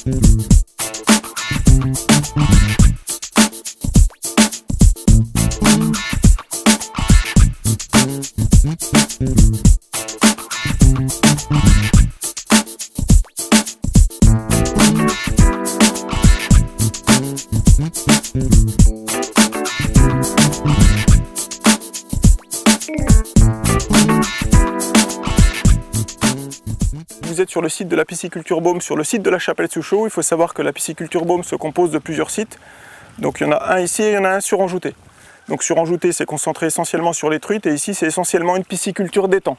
Vous êtes sur le site de la pisciculture Baume, sur le site de la Chapelle-sous-Chaux. Il faut savoir que la pisciculture Baume se compose de plusieurs sites. Donc il y en a un ici et il y en a un sur Anjouté. Donc sur Anjouté, c'est concentré essentiellement sur les truites et ici, c'est essentiellement une pisciculture d'étang.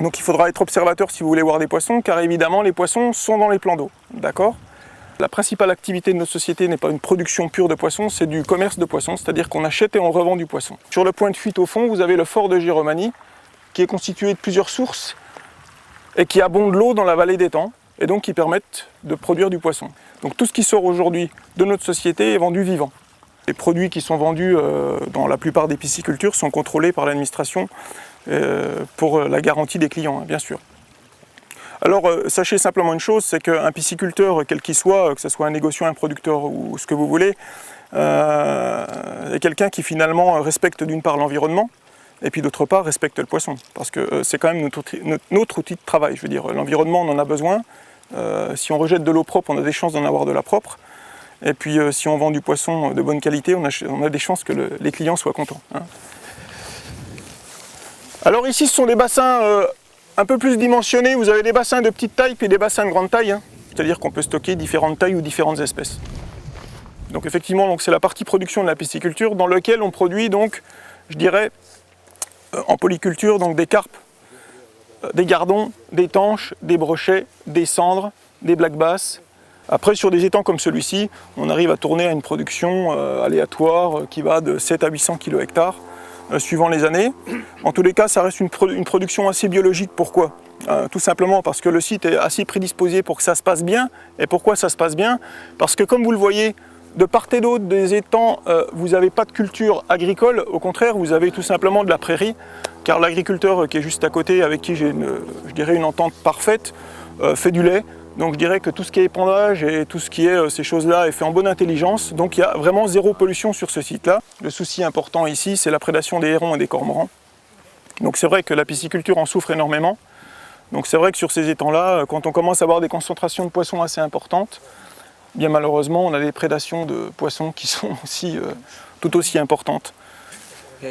Donc il faudra être observateur si vous voulez voir des poissons, car évidemment les poissons sont dans les plans d'eau. D'accord ? La principale activité de notre société n'est pas une production pure de poissons, c'est du commerce de poissons, c'est-à-dire qu'on achète et on revend du poisson. Sur le point de fuite au fond, vous avez le fort de Giromagny, qui est constitué de plusieurs sources et qui abonde l'eau dans la vallée d'étang, et donc qui permettent de produire du poisson. Donc tout ce qui sort aujourd'hui de notre société est vendu vivant. Les produits qui sont vendus dans la plupart des piscicultures sont contrôlés par l'administration pour la garantie des clients, bien sûr. Alors sachez simplement une chose, c'est qu'un pisciculteur, quel qu'il soit, que ce soit un négociant, un producteur ou ce que vous voulez, est quelqu'un qui finalement respecte d'une part l'environnement, et puis d'autre part respecte le poisson, parce que c'est quand même notre outil de travail. Je veux dire, l'environnement, on en a besoin. Si on rejette de l'eau propre, on a des chances d'en avoir de la propre. Et puis si on vend du poisson de bonne qualité, on a des chances que les clients soient contents. Hein. Alors ici, ce sont des bassins un peu plus dimensionnés. Vous avez des bassins de petite taille puis des bassins de grande taille. Hein. C'est-à-dire qu'on peut stocker différentes tailles ou différentes espèces. Donc effectivement, c'est la partie production de la pisciculture dans laquelle on produit, donc, je dirais, en polyculture, donc des carpes, des gardons, des tanches, des brochets, des cendres, des black bass. Après, sur des étangs comme celui-ci, on arrive à tourner à une production aléatoire qui va de 7 à 800 kg/hectare, suivant les années. En tous les cas, ça reste une production assez biologique. Pourquoi ? Tout simplement parce que le site est assez prédisposé pour que ça se passe bien. Et pourquoi ça se passe bien ? Parce que comme vous le voyez, de part et d'autre des étangs, vous n'avez pas de culture agricole, au contraire, vous avez tout simplement de la prairie, car l'agriculteur qui est juste à côté, avec qui j'ai une entente parfaite, fait du lait. Donc je dirais que tout ce qui est épandage et tout ce qui est ces choses-là est fait en bonne intelligence. Donc il y a vraiment zéro pollution sur ce site-là. Le souci important ici, c'est la prédation des hérons et des cormorans. Donc c'est vrai que la pisciculture en souffre énormément. Donc c'est vrai que sur ces étangs-là, quand on commence à avoir des concentrations de poissons assez importantes, bien malheureusement, on a des prédations de poissons qui sont aussi, tout aussi importantes.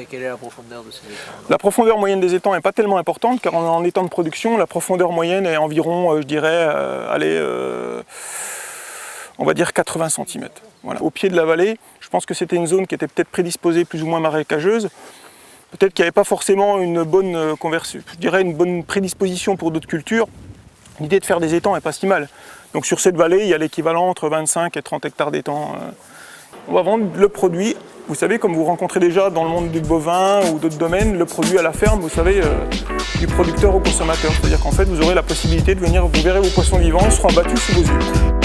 Quelle est la profondeur de ces étangs? La profondeur moyenne des étangs n'est pas tellement importante, car en étang de production, la profondeur moyenne est environ, je dirais, on va dire 80 cm. Voilà. Au pied de la vallée, je pense que c'était une zone qui était peut-être prédisposée plus ou moins marécageuse. Peut-être qu'il n'y avait pas forcément une bonne je dirais une bonne prédisposition pour d'autres cultures. L'idée de faire des étangs n'est pas si mal. Donc sur cette vallée, il y a l'équivalent entre 25 et 30 hectares d'étangs. On va vendre le produit, vous savez, comme vous rencontrez déjà dans le monde du bovin ou d'autres domaines, le produit à la ferme, vous savez, du producteur au consommateur. C'est-à-dire qu'en fait, vous aurez la possibilité de venir, vous verrez vos poissons vivants, ils seront abattus sous vos yeux.